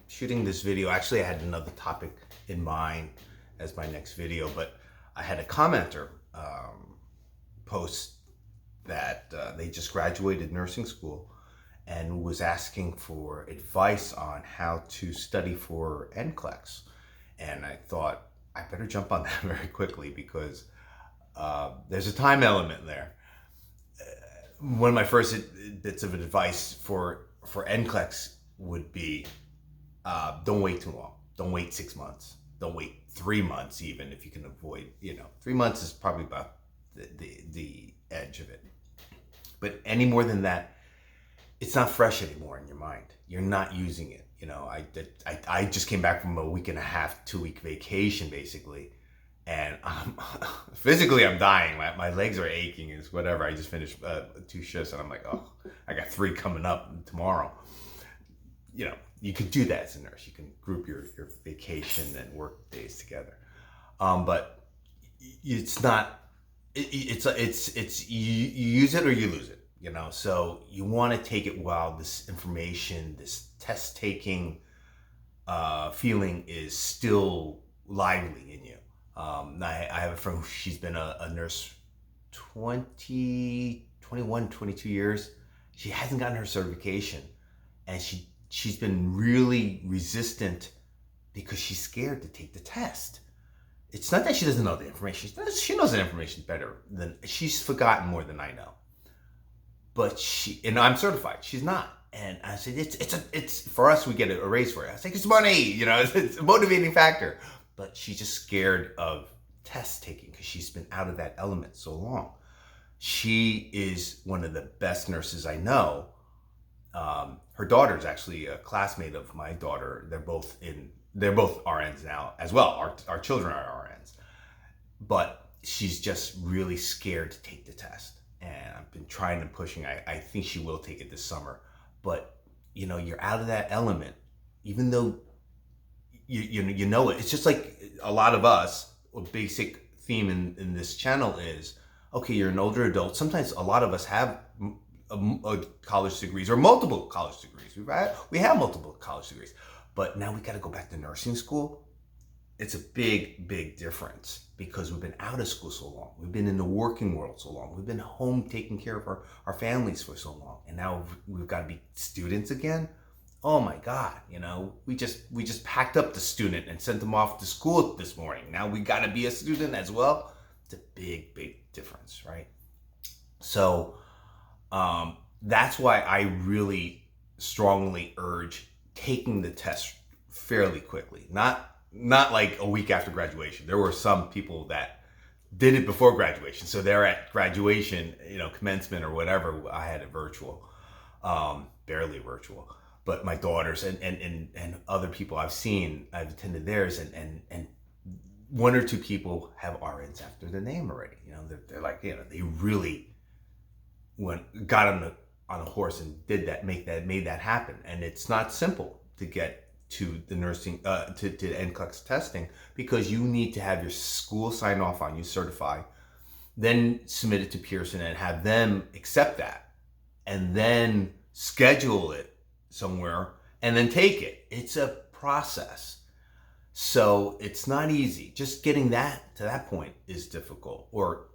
shooting this video. Actually, I had another topic in mind as my next video, but I had a commenter post that they just graduated nursing school and was asking for advice on how to study for NCLEX. And I thought I better jump on that very quickly because there's a time element there. One of my first bits of advice for NCLEX would be don't wait too long. Don't wait 6 months. Don't wait 3 months, even if you can avoid, 3 months is probably about the edge of it. But any more than that, it's not fresh anymore in your mind. You're not using it. I just came back from a week and a half, 2-week vacation basically. And physically I'm dying. My legs are aching. It's whatever. I just finished 2 shifts and I'm like, oh, I got 3 coming up tomorrow. You could do that as a nurse. You can group your vacation and work days together. But it's not, it's you use it or you lose it, So you want to take it while this information, this test taking feeling is still lively in you. I have a friend, she's been a nurse 21, 22 years. She hasn't gotten her certification, and she's been really resistant because she's scared to take the test. It's not that she doesn't know the information. She knows the information better than, she's forgotten more than I know. But and I'm certified, she's not. And I said, it's for us, we get a raise for it. I was like, it's money, it's a motivating factor. But she's just scared of test taking because she's been out of that element so long. She is one of the best nurses I know. Her daughter's actually a classmate of my daughter. They're both RNs now as well. Our children are RNs. But she's just really scared to take the test. And I've been trying and pushing. I think she will take it this summer. But, you're out of that element, even though you know it. It's just like a lot of us, a basic theme in this channel is, okay, you're an older adult. Sometimes a lot of us have college degrees or multiple college degrees. We have multiple college degrees, but now we got to go back to nursing school. It's a big, big difference because we've been out of school so long. We've been in the working world so long. We've been home taking care of our families for so long. And now we've got to be students again. Oh my God, we just packed up the student and sent them off to school this morning. Now we got to be a student as well. It's a big, big difference, right? So that's why I really strongly urge taking the test fairly quickly. Not like a week after graduation. There were some people that did it before graduation. So they're at graduation, commencement or whatever. I had it virtual, barely virtual. But my daughters and other people I've attended theirs, and 1 or 2 people have RNs after their name already. They're like, they really got on a horse and made that happen. And it's not simple to get to the nursing, to NCLEX testing, because you need to have your school sign off on you, certify, then submit it to Pearson and have them accept that, and then schedule it somewhere and then take it. It's a process. So it's not easy. Just getting that to that point is difficult, or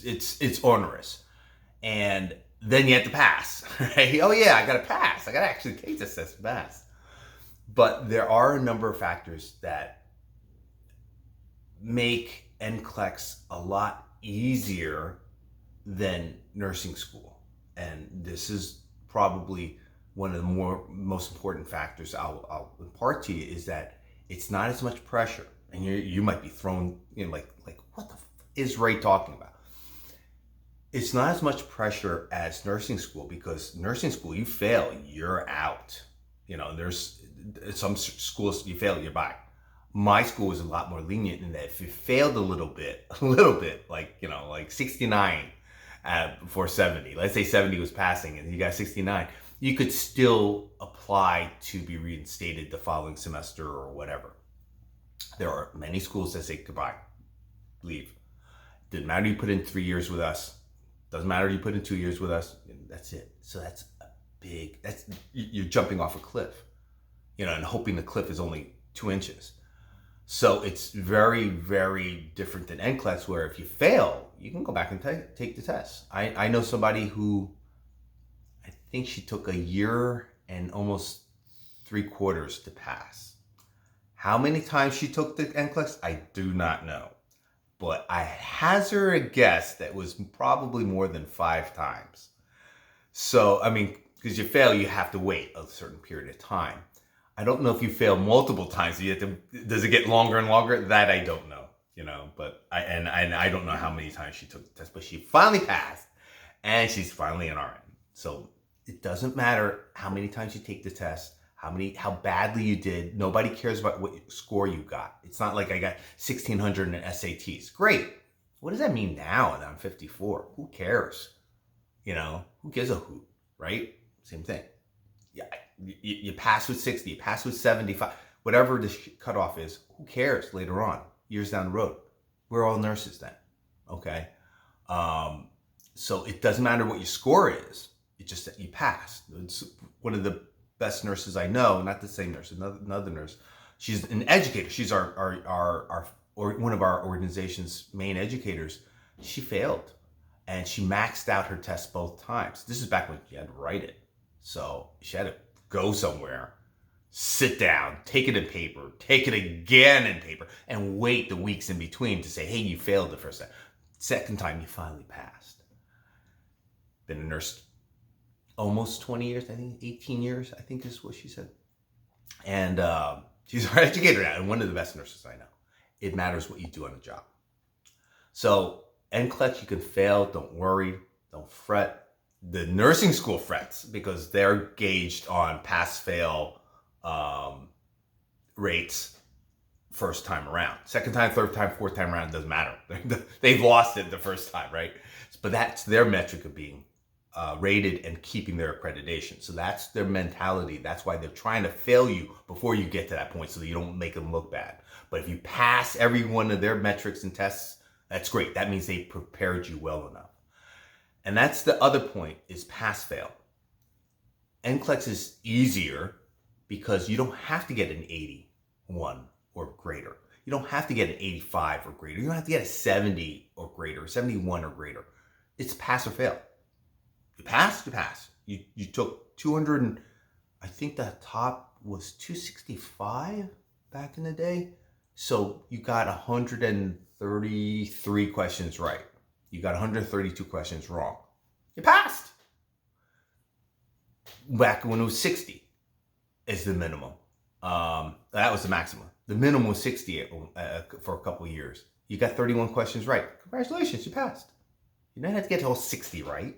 it's onerous. And then you have to pass, right? Oh yeah, I got to pass. I got to actually take this test and pass. But there are a number of factors that make NCLEX a lot easier than nursing school. And this is probably one of the most important factors I'll impart to you, is that it's not as much pressure. And you might be thrown in like what the is Ray talking about? It's not as much pressure as nursing school, because nursing school, you fail, you're out. There's some schools, you fail, you're back. My school was a lot more lenient in that if you failed a little bit, like 69 before 70, let's say 70 was passing and you got 69, you could still apply to be reinstated the following semester or whatever. There are many schools that say goodbye, leave. Didn't matter you put in 3 years with us. Doesn't matter you put in 2 years with us. That's it. So you're jumping off a cliff. and hoping the cliff is only 2 inches. So it's very, very different than NCLEX, where if you fail, you can go back and take the test. I know somebody who, I think she took a year and almost 3/4 to pass. How many times she took the NCLEX, I do not know. But I hazard a guess that was probably more than 5 times. So, I mean, because you fail, you have to wait a certain period of time. I don't know if you fail multiple times. Does it get longer and longer? That I don't know, but I don't know how many times she took the test, but she finally passed and she's finally an RN. So it doesn't matter how many times you take the test, how badly you did. Nobody cares about what score you got. It's not like I got 1,600 in SATs. Great. What does that mean now that I'm 54? Who cares? Who gives a hoot, right? Same thing. Yeah, you pass with 60, you pass with 75, whatever the cutoff is. Who cares later on, years down the road? We're all nurses then, okay? So it doesn't matter what your score is. It's just that you passed. It's one of the best nurses I know, not the same nurse, another nurse. She's an educator. She's one of our organization's main educators. She failed, and she maxed out her test both times. This is back when you had to write it. So she had to go somewhere, sit down, take it in paper, take it again in paper, and wait the weeks in between to say, hey, you failed the first time. Second time, you finally passed. Been a nurse almost 20 years, I think 18 years, I think is what she said. And she's our educator now, and one of the best nurses I know. It matters what you do on the job. So NCLEX, you can fail, don't worry, don't fret. The nursing school frets because they're gauged on pass-fail rates first time around. Second time, third time, fourth time around, doesn't matter. They've lost it the first time, right? But that's their metric of being rated and keeping their accreditation. So that's their mentality. That's why they're trying to fail you before you get to that point so that you don't make them look bad. But if you pass every one of their metrics and tests, that's great. That means they prepared you well enough. And that's the other point, is pass-fail. NCLEX is easier because you don't have to get an 81 or greater. You don't have to get an 85 or greater. You don't have to get a 70 or greater, 71 or greater. It's pass or fail. You pass, you pass. You took 200, and I think the top was 265 back in the day. So you got 133 questions right. You got 132 questions wrong. You passed. Back when it was 60 is the minimum. That was the maximum. The minimum was 60 for a couple of years. You got 31 questions right. Congratulations, you passed. You don't have to get to all 60 right.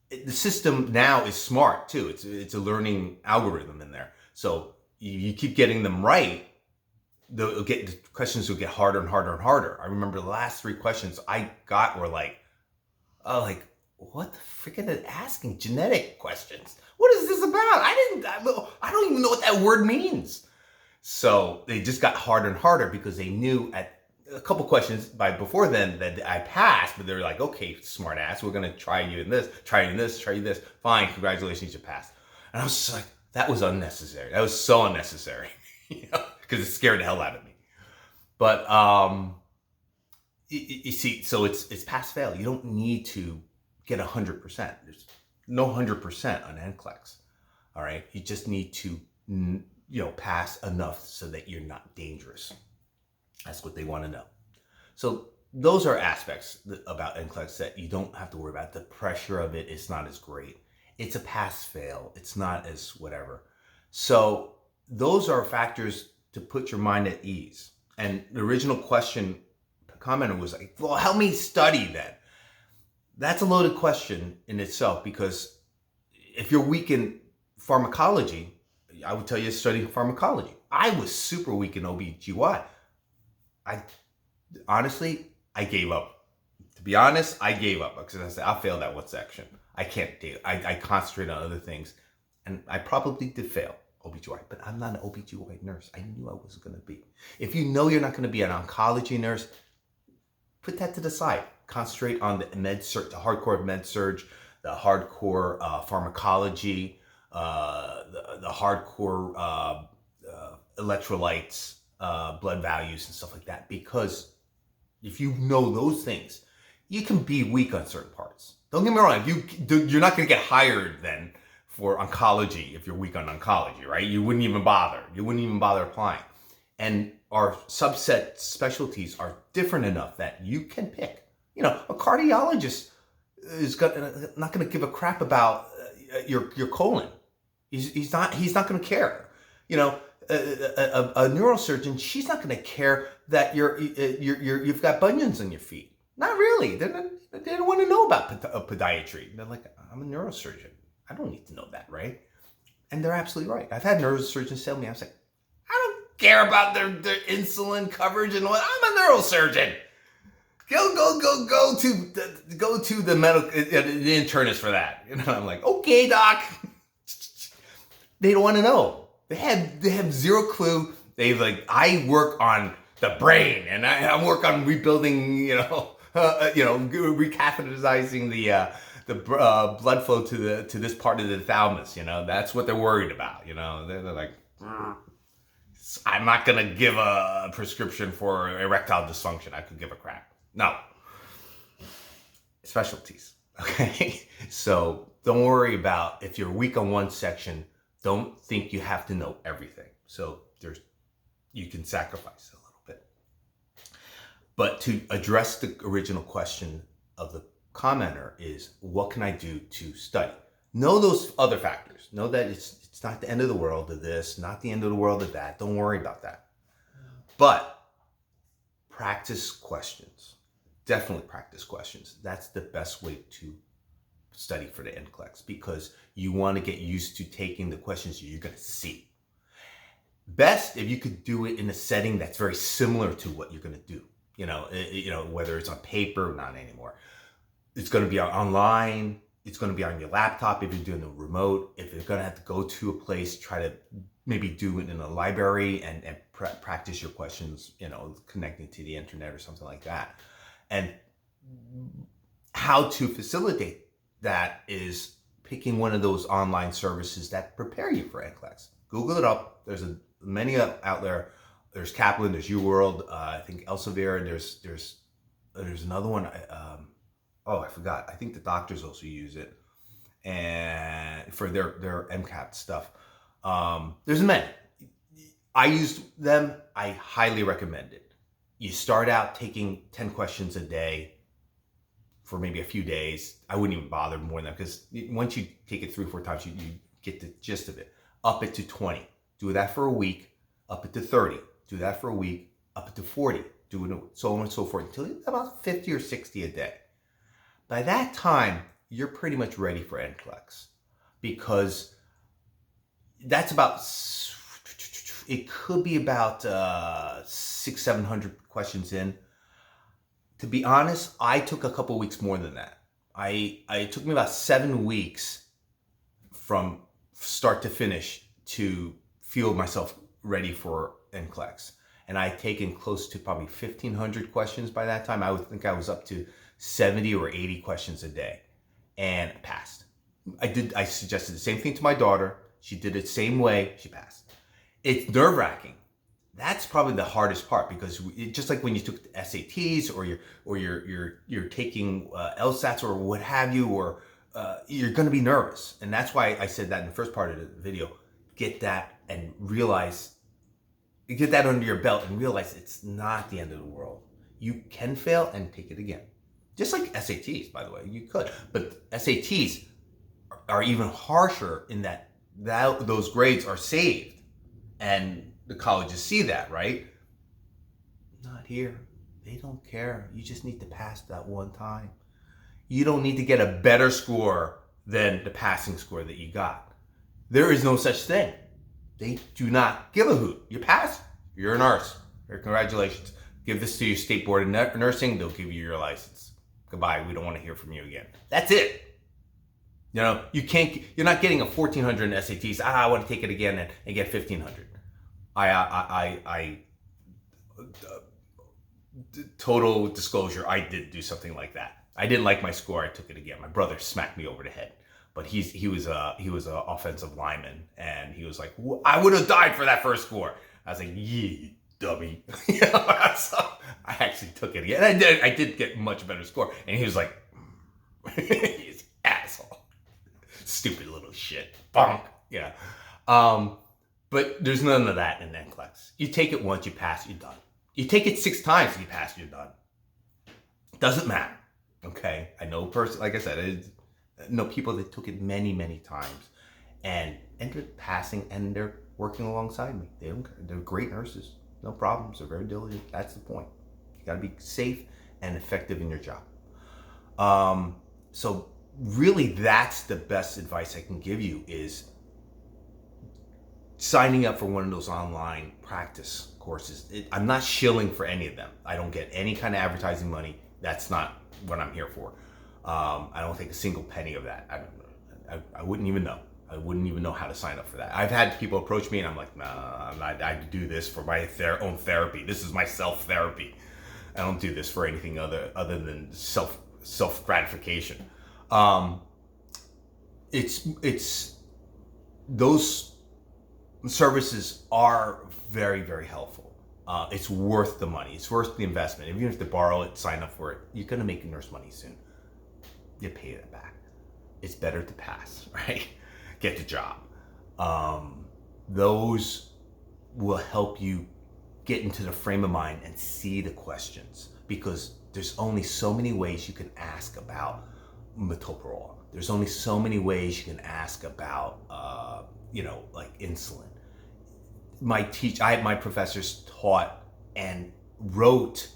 The system now is smart too. It's a learning algorithm in there. So you keep getting them right, the questions will get harder and harder and harder. I remember the last 3 questions I got were like, what the frick are they asking? Genetic questions. What is this about? I don't even know what that word means. So they just got harder and harder because they knew at a couple questions before then that I passed, but they were like, okay, smart ass, we're gonna try you in this, try you in this, try you this. Fine, congratulations, you passed. And I was just like, that was unnecessary. That was so unnecessary. Because it scared the hell out of me. But you see, so it's pass fail. You don't need to get 100%. There's no 100% on NCLEX. All right, you just need to pass enough so that you're not dangerous. That's what they want to know. So those are aspects about NCLEX that you don't have to worry about. The pressure of it is not as great. It's a pass fail. It's not as whatever. So those are factors to put your mind at ease. And the original commenter was like, well, help me study then. That's a loaded question in itself, because if you're weak in pharmacology, I would tell you to study pharmacology. I was super weak in OBGY. I gave up. To be honest, I gave up because I said, I'll fail that one section. I can't do it. I concentrate on other things. And I probably did fail OBGY, but I'm not an OBGY nurse. I knew I wasn't going to be. If you know you're not going to be an oncology nurse, put that to the side. Concentrate on the med surg, the hardcore med surg, the hardcore pharmacology, the hardcore electrolytes, blood values, and stuff like that. Because if you know those things, you can be weak on certain parts. Don't get me wrong. You're not going to get hired then for oncology if you're weak on oncology, right? You wouldn't even bother. You wouldn't even bother applying. And our subset specialties are different enough that you can pick. You know, a cardiologist is not going to give a crap about your colon. He's not going to care. You know, a neurosurgeon, she's not going to care that you've got bunions on your feet. Not really. They don't want to know about podiatry. They're like, I'm a neurosurgeon. I don't need to know that, right? And they're absolutely right. I've had neurosurgeons tell me, I was like, I don't care about their insulin coverage and what. I'm a neurosurgeon. Go to the medical the internist for that. You know, I'm like, okay, doc. They don't want to know. They have zero clue. I work on the brain, and I work on rebuilding. Recatheterizing the blood flow to this part of the thalamus. You know, that's what they're worried about. You know, they're like, I'm not gonna give a prescription for erectile dysfunction. I could give a crap. No. Specialties. Okay. So don't worry about if you're weak on one section. Don't think you have to know everything. So you can sacrifice a little bit. But to address the original question of the commenter is, what can I do to study? Know those other factors. Know that it's not the end of the world of this, not the end of the world of that. Don't worry about that. But practice questions. Definitely practice questions. That's the best way to study for the NCLEX, because you want to get used to taking the questions you're going to see. Best if you could do it in a setting that's very similar to what you're going to do. You know, whether it's on paper, not anymore. It's going to be online. It's going to be on your laptop if you're doing a remote. If you're going to have to go to a place, try to maybe do it in a library and practice your questions, you know, connecting to the internet or something like that. And how to facilitate that is picking one of those online services that prepare you for NCLEX. Google it up. There's many out there. There's Kaplan, there's UWorld, I think Elsevier, there's another one. I forgot. I think the doctors also use it, and for their MCAT stuff. There's many. I used them. I highly recommend it. You start out taking 10 questions a day for maybe a few days. I wouldn't even bother more than that, because once you take it 3 or 4 times, you get the gist of it. Up it to 20. Do that for a week. Up it to 30. Do that for a week. Up it to 40. Do it so on and so forth until you're about 50 or 60 a day. By that time, you're pretty much ready for NCLEX, because that's about, it could be about 600-700 questions in. To be honest, I took a couple weeks more than that. It took me about 7 weeks from start to finish to feel myself ready for NCLEX. And I had taken close to probably 1,500 questions by that time. I would think I was up to 70 or 80 questions a day, and passed. I suggested the same thing to my daughter. She did it the same way. She passed. It's nerve-wracking. That's probably the hardest part, because just like when you took the SATs or you're taking LSATs or what have you, or you're going to be nervous. And that's why I said that in the first part of the video. Get that and realize, get that under your belt and realize it's not the end of the world. You can fail and take it again. Just like SATs, by the way, you could. But SATs are even harsher in that those grades are saved. And the colleges see that, right? Not here. They don't care. You just need to pass that one time. You don't need to get a better score than the passing score that you got. There is no such thing. They do not give a hoot. You pass, you're a nurse. Congratulations. Give this to your state board of nursing. They'll give you your license. Goodbye. We don't want to hear from you again. That's it. You know, you're not getting a 1,400 in SATs. I want to take it again and get 1,500. Total disclosure, I did do something like that. I didn't like my score. I took it again. My brother smacked me over the head. but he was a offensive lineman, and he was like, I would have died for that first score. I was like, yeah, dummy. You know, so I actually took it again. And I did get much better score, and he was like, he's asshole, stupid little shit, bonk. Yeah. But there's none of that in NCLEX. You take it once, you pass, you're done. You take it 6 times, you pass, you're done. Doesn't matter. Okay, I know like I said, I know people that took it many, many times and ended up passing, and they're working alongside me. They don't care. They're great nurses, no problems. They're very diligent. That's the point. You got to be safe and effective in your job. So really, that's the best advice I can give you, is signing up for one of those online practice courses. I'm not shilling for any of them. I don't get any kind of advertising money. That's not what I'm here for. I don't take a single penny of that. I wouldn't even know. I wouldn't even know how to sign up for that. I've had people approach me, and I'm like, nah, I do this for my own therapy. This is my self-therapy. I don't do this for anything other than self gratification. It's those services are very, very helpful. It's worth the money. It's worth the investment. If you have to borrow it, sign up for it, you're gonna make nurse money soon. You pay it back. It's better to pass, right? Get the job. Those will help you get into the frame of mind and see the questions, because there's only so many ways you can ask about metoprolol. There's only so many ways you can ask about, like insulin. My professors taught and wrote.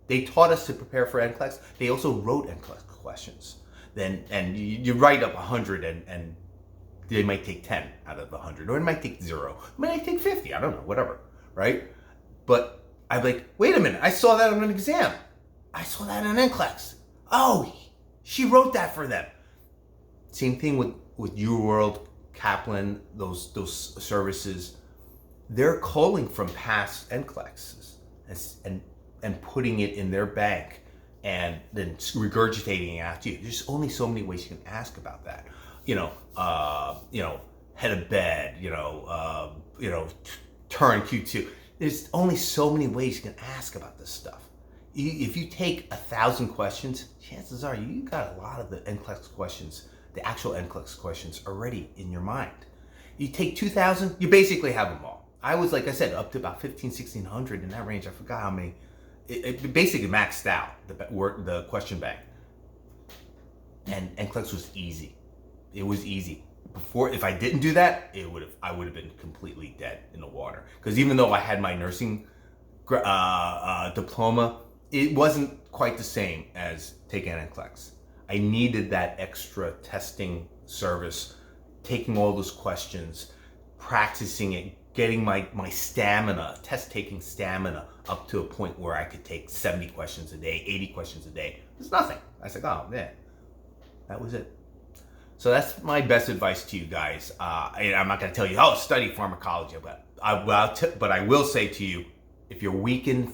They taught us to prepare for NCLEX. They also wrote NCLEX questions. And you write up 100, and they might take 10 out of 100, or it might take 0. It might take 50. I don't know, whatever, right? But I'm like, wait a minute, I saw that on an exam. I saw that in NCLEX. Oh, she wrote that for them. Same thing with UWorld, Kaplan, those services. They're calling from past NCLEXs and putting it in their bank, and then regurgitating it out to you. There's only so many ways you can ask about that. Head of bed, turn Q2. There's only so many ways you can ask about this stuff. If you take 1,000 questions, chances are you got a lot of the NCLEX questions, the actual NCLEX questions already in your mind. You take 2,000, you basically have them all. I was, like I said, up to about 1,500, 1,600 in that range. I forgot how many. It basically maxed out the question bank. And NCLEX was easy. It was easy. Before, if I didn't do that, I would have been completely dead in the water. Because even though I had my nursing diploma, it wasn't quite the same as taking NCLEX. I needed that extra testing service, taking all those questions, practicing it, getting my stamina, test-taking stamina up to a point where I could take 70 questions a day, 80 questions a day. It's nothing. I was like, oh, man, that was it. So that's my best advice to you guys. I'm not going to tell you, study pharmacology, but I will say to you, if you're weak in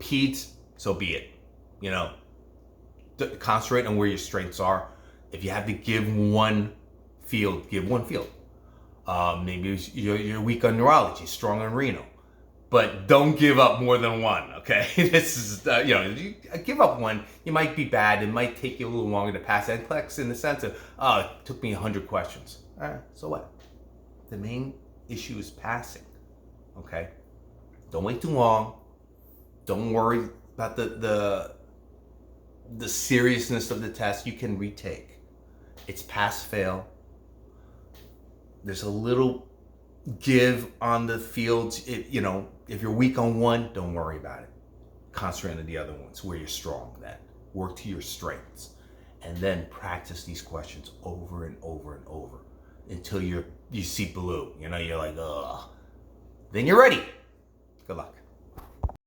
peds, so be it. Concentrate on where your strengths are. If you have to give one field, give one field. Maybe you're weak on neurology, strong on renal, but don't give up more than one. Okay, this is you give up one, you might be bad. It might take you a little longer to pass NCLEX in the sense of, it took me 100 questions. All right, so what? The main issue is passing. Okay, don't wait too long. Don't worry about the seriousness of the test. You can retake. It's pass fail. There's a little give on the fields. If you're weak on one, don't worry about it. Concentrate on the other ones where you're strong. Then work to your strengths, and then practice these questions over and over and over until you see blue. You're like, ugh. Then you're ready. Good luck.